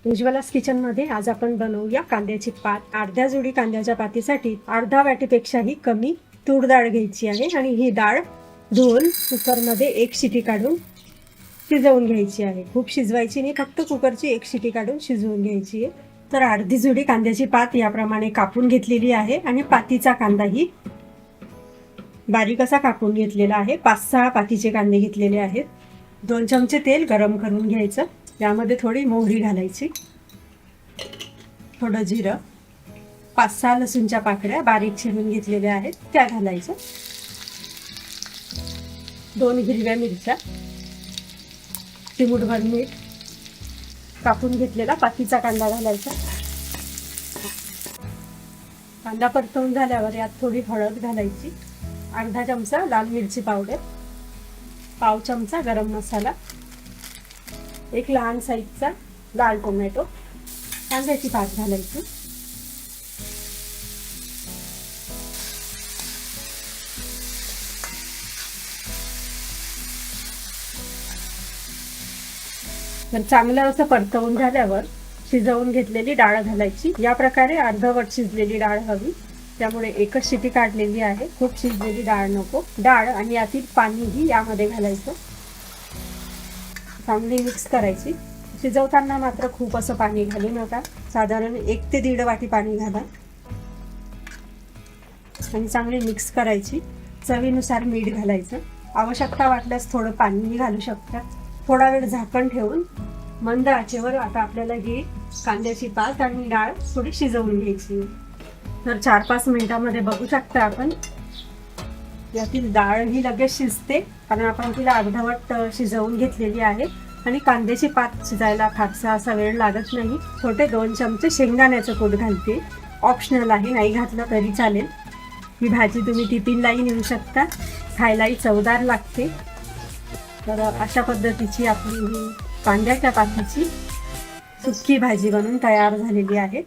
उज्ज्वलास किचनमध्ये आज आपण बनवूया कांद्याची पात. अर्ध्या जोडी कांद्याच्या पातीसाठी अर्धा वाटीपेक्षाही कमी तूर डाळ घ्यायची आहे आणि ही डाळ धुवून कुकरमध्ये एक शिटी काढून शिजवून घ्यायची आहे. खूप शिजवायची नाही, फक्त कुकरची एक शिटी काढून शिजवून घ्यायची आहे. तर अर्धी जोडी कांद्याची पात याप्रमाणे कापून घेतलेली आहे आणि पातीचा कांदाही बारीक असा कापून घेतलेला आहे. 5-6 पातीचे कांदे घेतलेले आहेत. 2 चमचे तेल गरम करून घ्यायचं. यामध्ये थोडी मोहरी घालायची, थोडं जिरं, 5-6 लसूणच्या पाकळ्या बारीक चिरून घेतलेल्या आहेत त्या घालायच्या, 2 हिरव्या मिरच्या, चिमूटभर मीठ, कापून घेतलेला पातीचा कांदा घालायचा. कांदा परतवून झाल्यावर यात थोडी हळद घालायची, अर्धा चमचा लाल मिरची पावडर, पाव चमचा गरम मसाला, एक लहान साईजचा लाल टोमॅटो, कांद्याची पात घालायची. तर चांगलं असं परतवून झाल्यावर शिजवून घेतलेली डाळ घालायची. या प्रकारे अर्धवट शिजलेली डाळ हवी, त्यामुळे एकच शिटी काढलेली आहे. खूप शिजलेली डाळ नको. डाळ आणि यातील पाणीही यामध्ये घालायचं, चांगली मिक्स करायची. शिजवताना मात्र खूप असं पाणी घालू नका, साधारण 1 ते 1.5 वाटी पाणी घाला आणि चांगली मिक्स करायची. चवीनुसार मीठ घालायचं, आवश्यकता वाटल्यास थोडं पाणीही घालू शकता. थोडा वेळ झाकण ठेवून मंद आचेवर आता आपल्याला ही कांद्याची पात आणि डाळ थोडी शिजवून घ्यायची. तर 4-5 मिनिटांमध्ये बघू शकता आपण यातील डाळ ही लगेच शिजते, कारण आपण तिला अर्धवट शिजवून घेतलेली आहे. आणि कांद्याची पात शिजायला फारसा असा वेळ लागत नाही. छोटे 2 चमचे शेंगदाण्याचं कूट घालते, ऑप्शनल आहे, नाही घातलं तरी चालेल. ही भाजी तुम्ही टिफिनलाही नेऊ शकता, खायलाही चवदार लागते. तर अशा पद्धतीची आपली ही कांद्याच्या पातीची सुक्की भाजी बनून तयार झालेली आहे.